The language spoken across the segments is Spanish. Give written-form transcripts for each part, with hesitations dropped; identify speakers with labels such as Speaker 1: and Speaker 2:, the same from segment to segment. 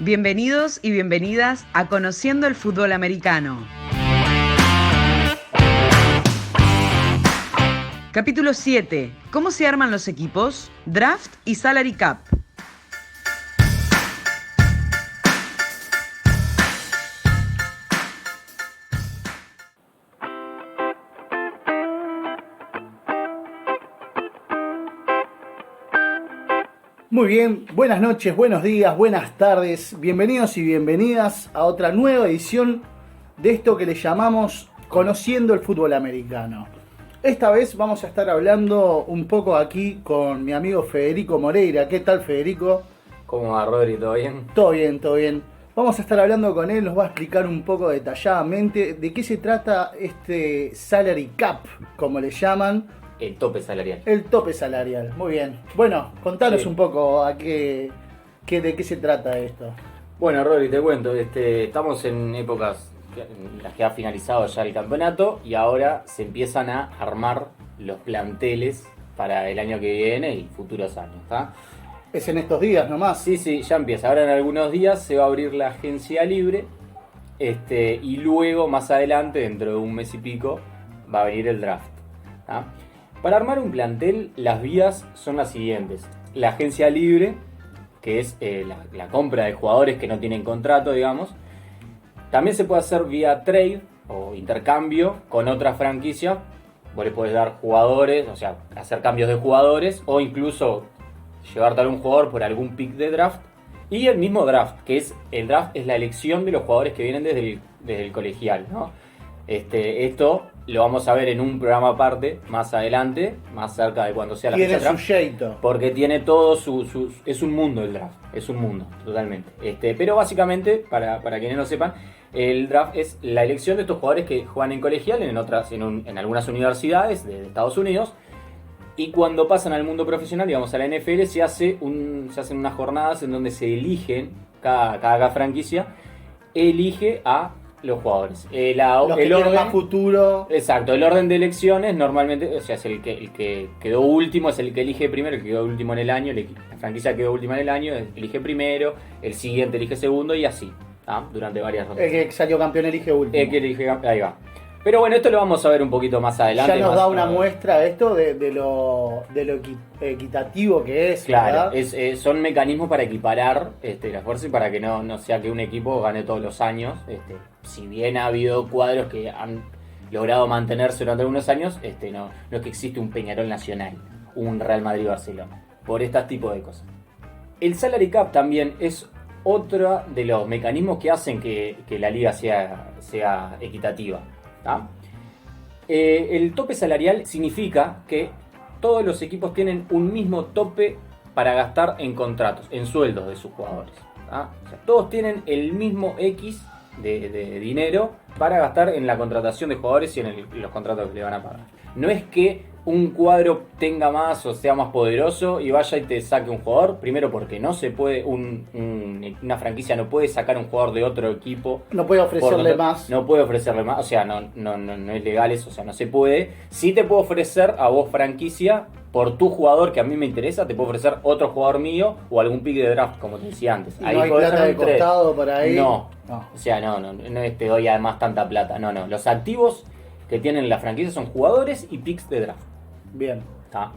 Speaker 1: Bienvenidos y bienvenidas a Conociendo el Fútbol Americano. Capítulo 7. ¿Cómo se arman los equipos? Draft y Salary Cap.
Speaker 2: Muy bien, buenas noches, buenos días, buenas tardes, bienvenidos y bienvenidas a otra nueva edición de esto que le llamamos Conociendo el Fútbol Americano. Esta vez vamos a estar hablando un poco aquí con mi amigo Federico Moreira. ¿Qué tal, Federico?
Speaker 3: ¿Cómo va, Rodri? ¿Todo bien?
Speaker 2: Todo bien, todo bien. Vamos a estar hablando con él, nos va a explicar un poco detalladamente de qué se trata este Salary Cap, como le llaman.
Speaker 3: El tope salarial.
Speaker 2: El tope salarial, muy bien. Bueno, contanos
Speaker 3: Sí.
Speaker 2: un poco de qué se trata esto.
Speaker 3: Bueno, Rodri, te cuento. Estamos en épocas en las que ha finalizado ya el campeonato y ahora se empiezan a armar los planteles para el año que viene y futuros años, ¿está?
Speaker 2: Es en estos días nomás.
Speaker 3: Sí, ya empieza. Ahora en algunos días se va a abrir la agencia libre y luego, más adelante, dentro de un mes y pico, va a venir el draft, ¿tá? Para armar un plantel, las vías son las siguientes. La agencia libre, que es la compra de jugadores que no tienen contrato, digamos. También se puede hacer vía trade o intercambio con otra franquicia. Vos le podés dar jugadores, o sea, hacer cambios de jugadores o incluso llevarte a algún jugador por algún pick de draft. Y el mismo draft, que es el draft es la elección de los jugadores que vienen desde el colegial, ¿no? Esto lo vamos a ver en un programa aparte, más adelante, más cerca de cuando sea la fecha
Speaker 2: Tiene
Speaker 3: del
Speaker 2: su
Speaker 3: draft.
Speaker 2: jeito.
Speaker 3: Porque tiene todo es un mundo el draft, es un mundo, totalmente. Pero básicamente, para quienes no sepan, el draft es la elección de estos jugadores que juegan en colegial, en algunas universidades de Estados Unidos. Y cuando pasan al mundo profesional, digamos a la NFL, se hacen unas jornadas en donde se eligen, cada franquicia elige a los jugadores.
Speaker 2: Los que tienen más futuro.
Speaker 3: Exacto, el orden de elecciones normalmente, o sea, es el que quedó último, es el que elige primero, el que quedó último en el año, la franquicia quedó última en el año, elige primero, el siguiente elige segundo y así, ¿tá? Durante varias rondas.
Speaker 2: El que salió campeón elige último.
Speaker 3: El que elige, ahí va. Pero bueno, esto lo vamos a ver un poquito más adelante.
Speaker 2: Ya nos
Speaker 3: más,
Speaker 2: da una muestra esto de lo equitativo que es.
Speaker 3: Claro,
Speaker 2: ¿verdad?
Speaker 3: son mecanismos para equiparar la fuerza y para que no sea que un equipo gane todos los años. Si bien ha habido cuadros que han logrado mantenerse durante algunos años, no es que existe un Peñarol Nacional, un Real Madrid-Barcelona, por este tipo de cosas. El Salary Cap también es otro de los mecanismos que hacen que la liga sea equitativa, ¿tá? El tope salarial significa que todos los equipos tienen un mismo tope para gastar en contratos, en sueldos de sus jugadores, ¿tá? O sea, todos tienen el mismo X de dinero para gastar en la contratación de jugadores y en los contratos que le van a pagar. No es que un cuadro tenga más o sea más poderoso y vaya y te saque un jugador, primero porque no se puede, una franquicia no puede sacar un jugador de otro equipo.
Speaker 2: No puede ofrecerle más.
Speaker 3: No puede ofrecerle más, o sea, no es legal eso, o sea, no se puede. Sí te puedo ofrecer a vos, franquicia, por tu jugador que a mí me interesa, te puedo ofrecer otro jugador mío o algún pick de draft, como te decía antes.
Speaker 2: Y no hay plata de costado por ahí.
Speaker 3: No, o sea, no te doy además tanta plata, no. Los activos que tienen la franquicia son jugadores y picks de draft.
Speaker 2: Bien.
Speaker 3: ¿Tá?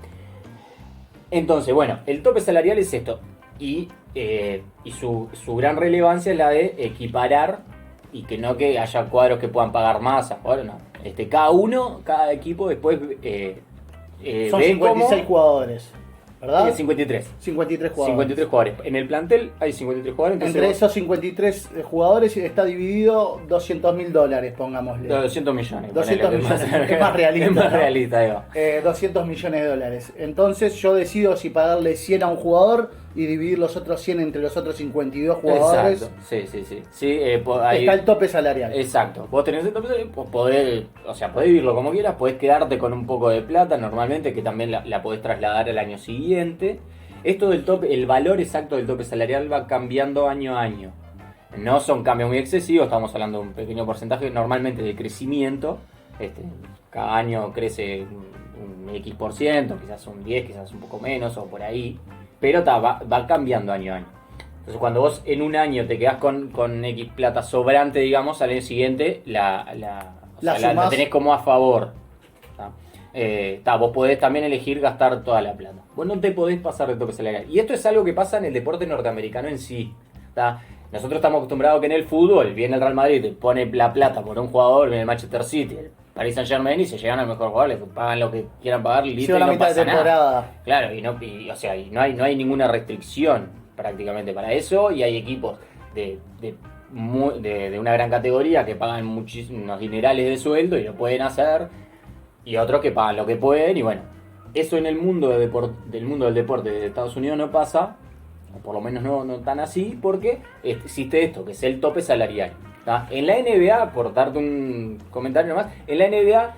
Speaker 3: Entonces, bueno, el tope salarial es esto. Y su gran relevancia es la de equiparar y que no que haya cuadros que puedan pagar más a jugadores, no. Cada equipo después
Speaker 2: Son
Speaker 3: ve
Speaker 2: 56 jugadores, ¿verdad?
Speaker 3: 53.
Speaker 2: 53 jugadores.
Speaker 3: 53 jugadores. En el plantel hay 53 jugadores. Entonces
Speaker 2: Entre esos 53 jugadores está dividido $200.000, pongámosle.
Speaker 3: 200 millones.
Speaker 2: 200
Speaker 3: ponele,
Speaker 2: millones, es más realista,
Speaker 3: Es más
Speaker 2: ¿no?
Speaker 3: realista, ahí va.
Speaker 2: 200 millones de dólares. Entonces yo decido si pagarle 100 a un jugador y dividir los otros 100 entre los otros 52 jugadores.
Speaker 3: Exacto. Sí, ahí,
Speaker 2: Está el tope salarial.
Speaker 3: Exacto. Vos tenés el tope salarial, podés vivirlo como quieras, podés quedarte con un poco de plata normalmente, que también la podés trasladar al año siguiente. Esto del tope, el valor exacto del tope salarial va cambiando año a año. No son cambios muy excesivos, estamos hablando de un pequeño porcentaje normalmente de crecimiento. Cada año crece un X%, quizás un 10, quizás un poco menos o por ahí. Pero va cambiando año a año. Entonces cuando vos en un año te quedás con X plata sobrante, digamos, al año siguiente la tenés como a favor. Vos podés también elegir gastar toda la plata. Vos no te podés pasar de tope salarial. Y esto es algo que pasa en el deporte norteamericano en sí. Nosotros estamos acostumbrados que en el fútbol viene el Real Madrid, te pone la plata por un jugador, viene el Manchester City, el Paris Saint Germain y se llegan al mejor jugador, le pagan lo que quieran pagar, listo, y
Speaker 2: la
Speaker 3: no
Speaker 2: mitad
Speaker 3: pasa
Speaker 2: de temporada.
Speaker 3: nada. Claro, y no hay ninguna restricción prácticamente para eso, y hay equipos de una gran categoría que pagan muchísimos dinerales de sueldo y lo pueden hacer, y otros que pagan lo que pueden, y bueno, eso en el mundo del mundo del deporte de Estados Unidos no pasa, o por lo menos no tan así, porque existe esto, que es el tope salarial. En la NBA, por darte un comentario nomás, en la NBA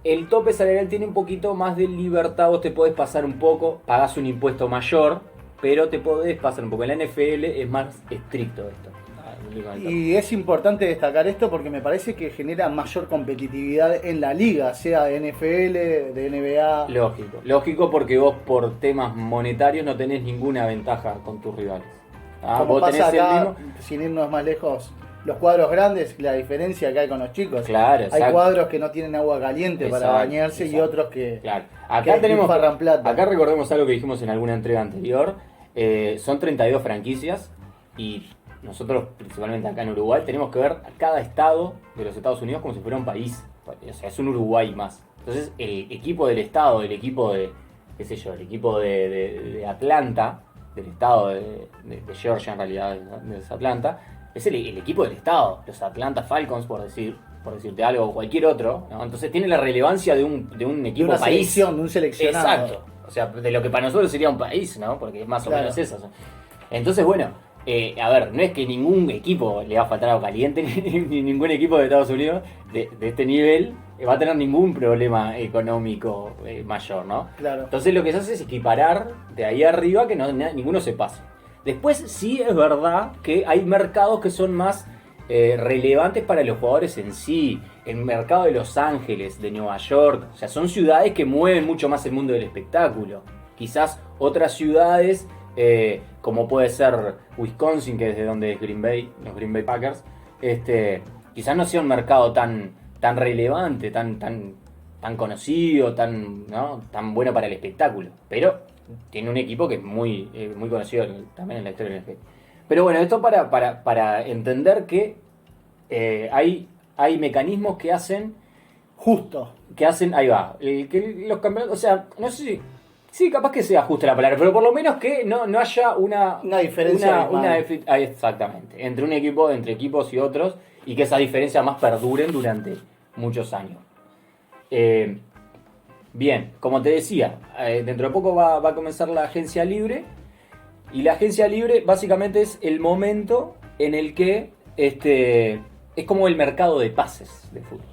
Speaker 3: el tope salarial tiene un poquito más de libertad, vos te podés pasar un poco, pagás un impuesto mayor, pero te podés pasar un poco. En la NFL es más estricto esto.
Speaker 2: Y es importante destacar esto porque me parece que genera mayor competitividad en la liga, sea de NFL, de NBA.
Speaker 3: Lógico porque vos por temas monetarios no tenés ninguna ventaja con tus rivales.
Speaker 2: Como
Speaker 3: vos
Speaker 2: pasa
Speaker 3: tenés
Speaker 2: acá, sin irnos más lejos, los cuadros grandes, la diferencia que hay con los chicos.
Speaker 3: Claro,
Speaker 2: hay cuadros que no tienen agua caliente para bañarse y otros que,
Speaker 3: claro. Acá tenemos
Speaker 2: plata.
Speaker 3: Acá recordemos algo que dijimos en alguna entrega anterior. Son 32 franquicias y nosotros, principalmente acá en Uruguay, tenemos que ver a cada estado de los Estados Unidos como si fuera un país. O sea, es un Uruguay más. Entonces, el equipo del estado, el equipo de, qué sé yo, el equipo de Atlanta, del estado de Georgia en realidad, de Atlanta, es el equipo del estado. Los Atlanta Falcons, por decirte algo, o cualquier otro, ¿no? Entonces tiene la relevancia de un equipo
Speaker 2: de una
Speaker 3: país.
Speaker 2: Selección, de un seleccionado.
Speaker 3: Exacto. O sea, de lo que para nosotros sería un país, ¿no? Porque es más o menos eso. Entonces, bueno, a ver, no es que ningún equipo le va a faltar agua caliente, ni ningún equipo de Estados Unidos de este nivel va a tener ningún problema económico mayor, ¿no?
Speaker 2: Claro.
Speaker 3: Entonces lo que se hace es equiparar de ahí arriba que ninguno se pase. Después sí es verdad que hay mercados que son más relevantes para los jugadores en sí. El mercado de Los Ángeles, de Nueva York, o sea, son ciudades que mueven mucho más el mundo del espectáculo. Quizás otras ciudades, como puede ser Wisconsin, que es de donde es Green Bay, los Green Bay Packers, quizás no sea un mercado tan relevante, tan conocido, tan bueno para el espectáculo. Pero tiene un equipo que es muy conocido también en la historia del NFL. Pero bueno, esto para entender que hay mecanismos que hacen...
Speaker 2: Justo.
Speaker 3: Que hacen, ahí va, que los campeonatos, o sea, no sé si... Sí, capaz que sea justa la palabra, pero por lo menos que no haya una
Speaker 2: diferencia.
Speaker 3: Exactamente, entre equipos y otros, y que esas diferencias más perduren durante muchos años. Bien, como te decía, dentro de poco va a comenzar la agencia libre. Y la agencia libre básicamente es el momento en el que es como el mercado de pases de fútbol.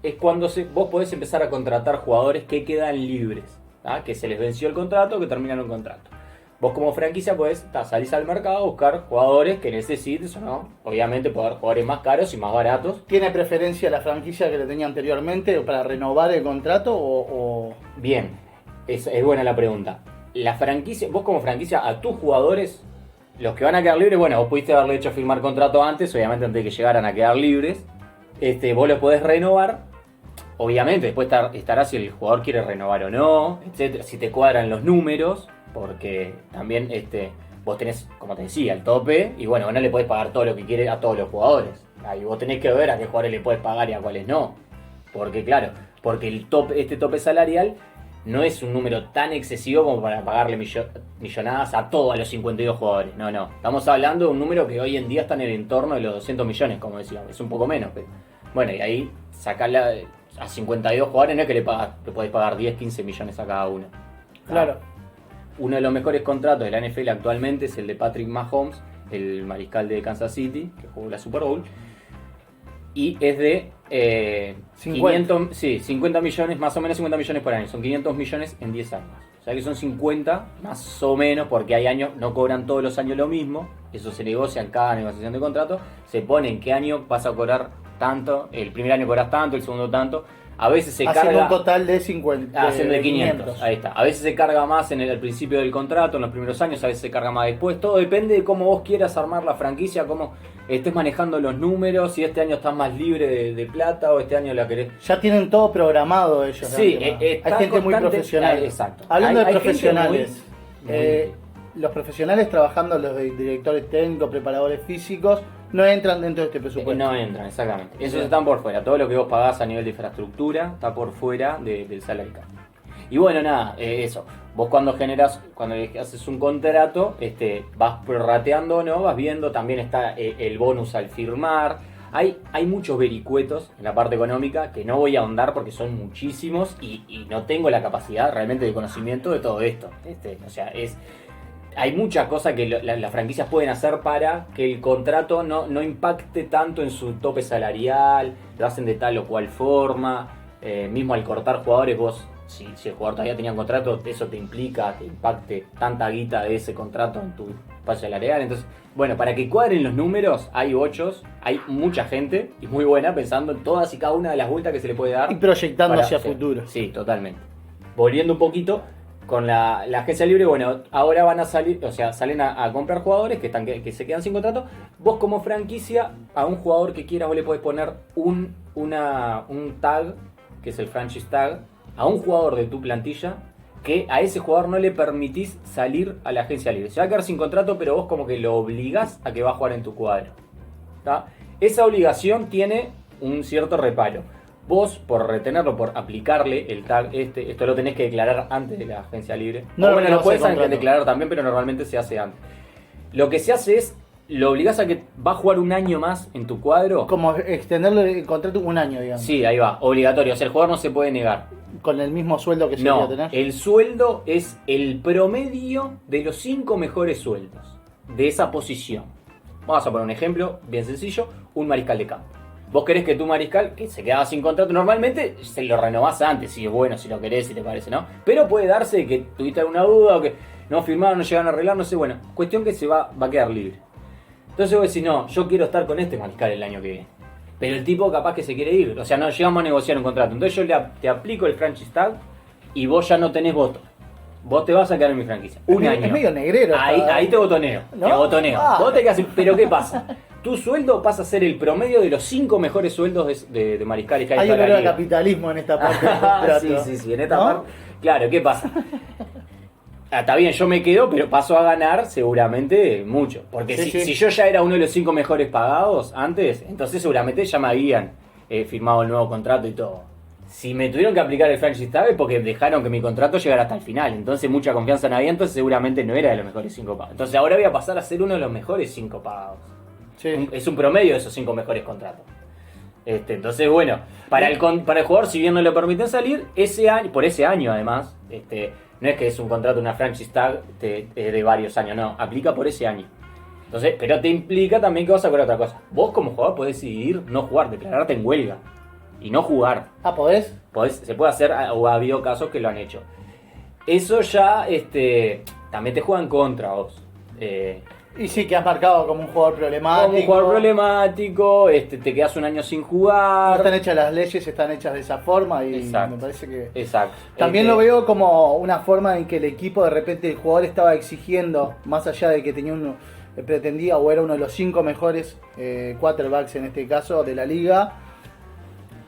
Speaker 3: Es cuando vos podés empezar a contratar jugadores que quedan libres, que se les venció el contrato, que terminan un contrato. Vos como franquicia podés salir al mercado a buscar jugadores que necesites o no. Obviamente poder jugadores más caros y más baratos.
Speaker 2: ¿Tiene preferencia la franquicia que le tenía anteriormente para renovar el contrato o...?
Speaker 3: Bien, es buena la pregunta. La franquicia, vos como franquicia, a tus jugadores, los que van a quedar libres, bueno, vos pudiste haberle hecho firmar contrato antes, obviamente antes de que llegaran a quedar libres. Vos los podés renovar. Obviamente después estará si el jugador quiere renovar o no, etcétera, si te cuadran los números, porque también vos tenés, como te decía, el tope, y bueno, vos no le podés pagar todo lo que quiere a todos los jugadores. Ahí vos tenés que ver a qué jugadores le podés pagar y a cuáles no. Porque claro, porque este tope salarial no es un número tan excesivo como para pagarle millonadas a todos los 52 jugadores. No. Estamos hablando de un número que hoy en día está en el entorno de los 200 millones, como decíamos. Es un poco menos, pero bueno, y ahí sacarla a 52 jugadores, no es que le podés pagar 10, 15 millones a cada uno.
Speaker 2: Claro.
Speaker 3: Uno de los mejores contratos de la NFL actualmente es el de Patrick Mahomes, el mariscal de Kansas City, que jugó la Super Bowl. Y es de 50 millones, más o menos 50 millones por año. Son 500 millones en 10 años. O sea que son 50 más o menos, porque hay años, no cobran todos los años lo mismo. Eso se negocia en cada negociación de contrato. Se pone en qué año vas a cobrar tanto. El primer año cobras tanto, el segundo tanto. A veces se
Speaker 2: haciendo
Speaker 3: carga...
Speaker 2: un total de 50.
Speaker 3: Haciendo de 500, ahí está. A veces se carga más al principio del contrato, en los primeros años, a veces se carga más después. Todo depende de cómo vos quieras armar la franquicia, cómo estés manejando los números, si este año estás más libre de plata o este año la querés...
Speaker 2: Ya tienen todo programado ellos.
Speaker 3: Sí,
Speaker 2: hay gente muy profesional.
Speaker 3: Exacto.
Speaker 2: Hablando de
Speaker 3: Hay
Speaker 2: profesionales,
Speaker 3: gente
Speaker 2: los profesionales trabajando, los directores técnicos, preparadores físicos, no entran dentro de este presupuesto.
Speaker 3: No entran, exactamente. Esos están por fuera. Todo lo que vos pagás a nivel de infraestructura está por fuera del salary cap. Y bueno, nada, eso. Vos cuando haces un contrato, vas prorrateando, ¿no? Vas viendo, también está el bonus al firmar. Hay muchos vericuetos en la parte económica que no voy a ahondar porque son muchísimos y no tengo la capacidad realmente de conocimiento de todo esto. O sea, hay muchas cosas que las franquicias pueden hacer para que el contrato no impacte tanto en su tope salarial, lo hacen de tal o cual forma, mismo al cortar jugadores vos, si el jugador todavía tenía un contrato, eso te implica que impacte tanta guita de ese contrato en tu espacio salarial. Entonces, bueno, para que cuadren los números, hay mucha gente y muy buena pensando en todas y cada una de las vueltas que se le puede dar.
Speaker 2: Y proyectando hacia
Speaker 3: hacer.
Speaker 2: futuro.
Speaker 3: Sí, totalmente. Volviendo un poquito, con la agencia libre, bueno, ahora van a salir, o sea, salen a comprar jugadores que se quedan sin contrato. Vos como franquicia, a un jugador que quieras, vos le podés poner un tag, que es el franchise tag, a un jugador de tu plantilla, que a ese jugador no le permitís salir a la agencia libre. Se va a quedar sin contrato, pero vos como que lo obligás a que va a jugar en tu cuadro. ¿Tá? Esa obligación tiene un cierto reparo. Vos, por retenerlo, por aplicarle el tag esto lo tenés que declarar antes de la agencia libre.
Speaker 2: No,
Speaker 3: bueno,
Speaker 2: no
Speaker 3: lo puedes
Speaker 2: contrato.
Speaker 3: declarar también, pero normalmente se hace antes. Lo que se hace es, lo obligás a que va a jugar un año más en tu cuadro.
Speaker 2: Como extenderle el contrato un año, digamos.
Speaker 3: Sí, ahí va, obligatorio. O sea, el jugador no se puede negar.
Speaker 2: Con el mismo sueldo que se
Speaker 3: No,
Speaker 2: debería tener.
Speaker 3: el sueldo es el promedio de los 5 mejores sueldos de esa posición. Vamos a poner un ejemplo bien sencillo, un mariscal de campo. Vos querés que tu mariscal, que se quedaba sin contrato, normalmente se lo renovás antes, si es bueno, si lo querés, si te parece, ¿no? Pero puede darse que tuviste alguna duda o que no firmaron, no llegaron a arreglar, no sé, bueno, cuestión que se va a quedar libre. Entonces vos decís, no, yo quiero estar con este mariscal el año que viene. Pero el tipo capaz que se quiere ir, o sea, no llegamos a negociar un contrato. Entonces yo te aplico el franchise tag y vos ya no tenés voto. Vos te vas a quedar en mi franquicia. Un año.
Speaker 2: Es medio negrero.
Speaker 3: Ahí te botoneo.
Speaker 2: ¿No?
Speaker 3: Te botoneo.
Speaker 2: Ah.
Speaker 3: Vos te quedás, pero ¿qué pasa? Tu sueldo pasa a ser el promedio de los 5 mejores sueldos de mariscales que hay
Speaker 2: Hay
Speaker 3: para
Speaker 2: olor
Speaker 3: la
Speaker 2: a
Speaker 3: liga.
Speaker 2: capitalismo en esta parte del contrato.
Speaker 3: Sí, en esta
Speaker 2: ¿No?
Speaker 3: parte. Claro, ¿qué pasa? Está bien, yo me quedo, pero paso a ganar seguramente mucho. Porque
Speaker 2: Sí, sí.
Speaker 3: si yo ya era uno de los 5 mejores pagados antes, entonces seguramente ya me habían firmado el nuevo contrato y todo. Si me tuvieron que aplicar el franchise tag es porque dejaron que mi contrato llegara hasta el final. Entonces mucha confianza no había, entonces seguramente no era de los mejores 5 pagados. Entonces ahora voy a pasar a ser uno de los mejores 5 pagados.
Speaker 2: Sí.
Speaker 3: Es un promedio de esos 5 mejores contratos. Entonces, bueno, para el jugador, si bien no le permiten salir, por ese año además, no es que es un contrato, una franchise tag de varios años, no, aplica por ese año. Entonces, pero te implica también que vas a cobrar otra cosa. Vos como jugador podés decidir no jugar, declararte en huelga y no jugar.
Speaker 2: Ah, ¿podés?
Speaker 3: Se puede hacer, o ha habido casos que lo han hecho. Eso ya también te juega en contra vos.
Speaker 2: Y sí, que has marcado como un jugador problemático.
Speaker 3: Como un jugador problemático, te quedas un año sin
Speaker 2: No
Speaker 3: jugar.
Speaker 2: están hechas las leyes, están hechas de esa forma y
Speaker 3: Exacto.
Speaker 2: me parece que...
Speaker 3: Exacto.
Speaker 2: También lo veo como una forma en que el equipo, de repente, el jugador estaba exigiendo, más allá de que pretendía o era uno de los 5 mejores quarterbacks en este caso de la liga,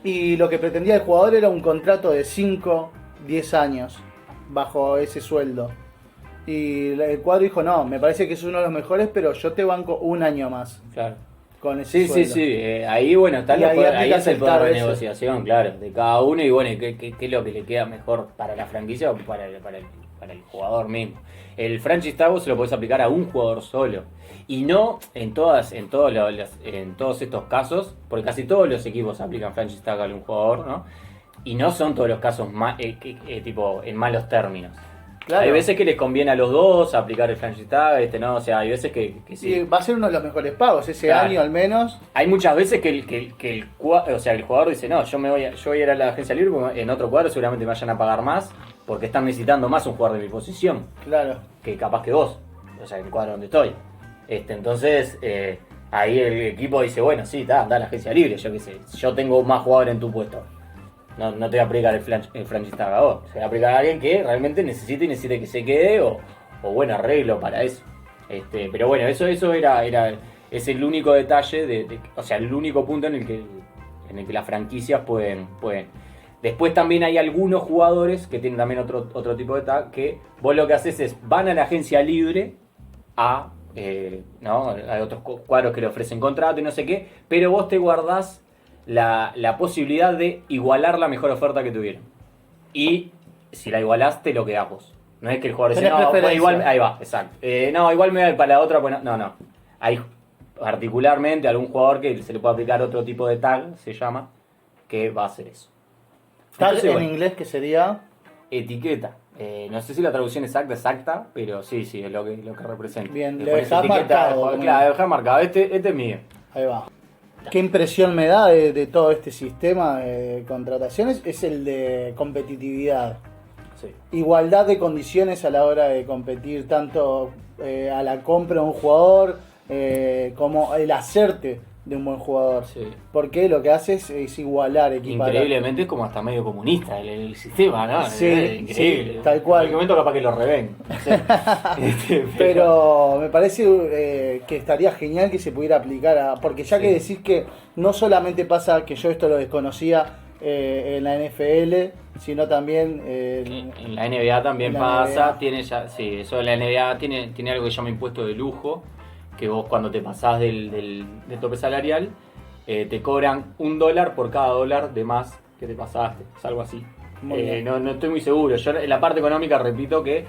Speaker 2: y lo que pretendía el jugador era un contrato de 5, 10 años bajo ese sueldo. Y el cuadro dijo, no, me parece que es uno de los mejores, pero yo te banco un año más
Speaker 3: Claro.
Speaker 2: con ese
Speaker 3: Sí,
Speaker 2: sueldo.
Speaker 3: ahí bueno, está
Speaker 2: Y ahí
Speaker 3: ahí es el
Speaker 2: aplicas
Speaker 3: poder
Speaker 2: el
Speaker 3: de
Speaker 2: TAR ese.
Speaker 3: negociación, claro, de cada uno y bueno, qué es lo que le queda mejor para la franquicia o para el jugador mismo. El franchise tag se lo podés aplicar a un jugador solo y no en todos estos casos, porque casi todos los equipos aplican franchise tag a un jugador, ¿no? Y no son todos los casos tipo en malos términos.
Speaker 2: Claro.
Speaker 3: Hay veces que les conviene a los dos aplicar el franchise tag, no, o sea, hay veces que sí.
Speaker 2: Sí, va a ser uno de los mejores pagos ese
Speaker 3: Claro.
Speaker 2: año al menos.
Speaker 3: Hay muchas veces que el jugador dice, no, yo voy a ir a la agencia libre porque en otro cuadro seguramente me vayan a pagar más porque están necesitando más un jugador de mi posición
Speaker 2: Claro.
Speaker 3: que capaz que vos, o sea, en el cuadro donde estoy. Entonces, ahí el equipo dice, bueno, sí, anda a la agencia libre, yo qué sé, yo tengo más jugadores en tu puesto. no te va a aplicar el franchise tag a vos. Se va a aplicar a alguien que realmente necesite que se quede o buen arreglo para eso. Pero bueno, eso es el único detalle, o sea, el único punto en el que las franquicias pueden. Después también hay algunos jugadores que tienen también otro tipo de tag, que vos lo que haces es, van a la agencia libre ¿no? Hay otros cuadros que le ofrecen contrato y no sé qué, pero vos te guardás la posibilidad de igualar la mejor oferta que tuvieron. Y si la igualás, te lo quedás vos. No es que el jugador dice, no, pues igual, ahí va, exacto. No, igual me voy para la otra, pues no. Hay particularmente algún jugador que se le puede aplicar otro tipo de tag, se llama, que va a hacer eso.
Speaker 2: Tag
Speaker 3: Entonces,
Speaker 2: en inglés, que sería
Speaker 3: etiqueta. No sé si la traducción exacta, pero sí, es lo que representa.
Speaker 2: Bien,
Speaker 3: Le
Speaker 2: lo
Speaker 3: pones
Speaker 2: dejás
Speaker 3: etiqueta,
Speaker 2: marcado.
Speaker 3: Claro, lo dejás marcado. Este es mío.
Speaker 2: Ahí va. ¿Qué impresión me da de todo este sistema de contrataciones? Es el de competitividad.
Speaker 3: Sí.
Speaker 2: Igualdad de condiciones a la hora de competir, tanto a la compra de un jugador como el hacerte de un buen jugador.
Speaker 3: Sí.
Speaker 2: Porque lo que hace es igualar, equiparar.
Speaker 3: Increíblemente es como hasta medio comunista el sistema, ¿no?
Speaker 2: Sí,
Speaker 3: Increíble.
Speaker 2: sí, tal cual.
Speaker 3: En algún momento capaz que lo reven. No sé.
Speaker 2: Pero me parece que estaría genial que se pudiera aplicar porque ya que decís que no solamente pasa, que yo esto lo desconocía en la NFL, sino también
Speaker 3: en la NBA también pasa, NBA. Eso de la NBA tiene algo que se llama impuesto de lujo, que vos cuando te pasás del tope salarial, te cobran $1 por cada $1 de más que te pasaste, es algo así. No estoy muy seguro, yo en la parte económica repito que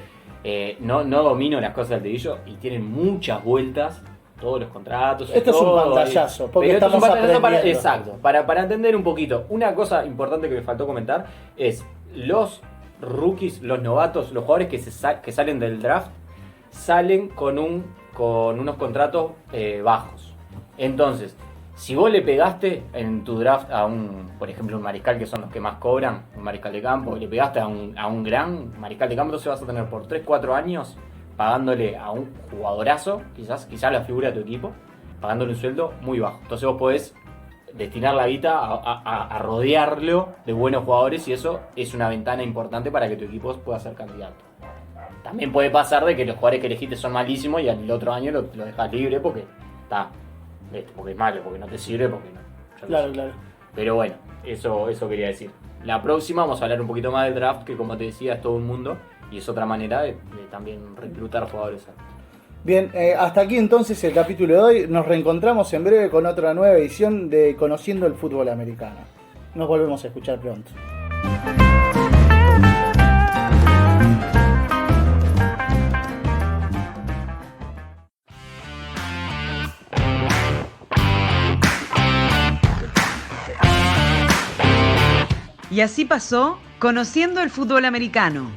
Speaker 3: no domino las cosas del dedillo y tienen muchas vueltas todos los contratos.
Speaker 2: Esto es un pantallazo, porque estamos aprendiendo.
Speaker 3: Exacto, para entender un poquito. Una cosa importante que me faltó comentar es los rookies, los novatos, los jugadores que salen del draft, salen con unos contratos bajos. Entonces, si vos le pegaste en tu draft a por ejemplo, un mariscal, que son los que más cobran, un mariscal de campo, y le pegaste a un gran mariscal de campo, entonces vas a tener por 3-4 años pagándole a un jugadorazo, quizás la figura de tu equipo, pagándole un sueldo muy bajo. Entonces vos podés destinar la guita a rodearlo de buenos jugadores, y eso es una ventana importante para que tu equipo pueda ser candidato. También puede pasar de que los jugadores que elegiste son malísimos y al otro año lo dejas libre porque es malo, porque no te sirve, porque no.
Speaker 2: Claro.
Speaker 3: Pero bueno, eso quería decir. La próxima vamos a hablar un poquito más del draft, que como te decía es todo un mundo y es otra manera de también reclutar jugadores.
Speaker 2: Bien, hasta aquí entonces el capítulo de hoy. Nos reencontramos en breve con otra nueva edición de Conociendo el Fútbol Americano. Nos volvemos a escuchar pronto.
Speaker 1: Y así pasó Conociendo el Fútbol Americano.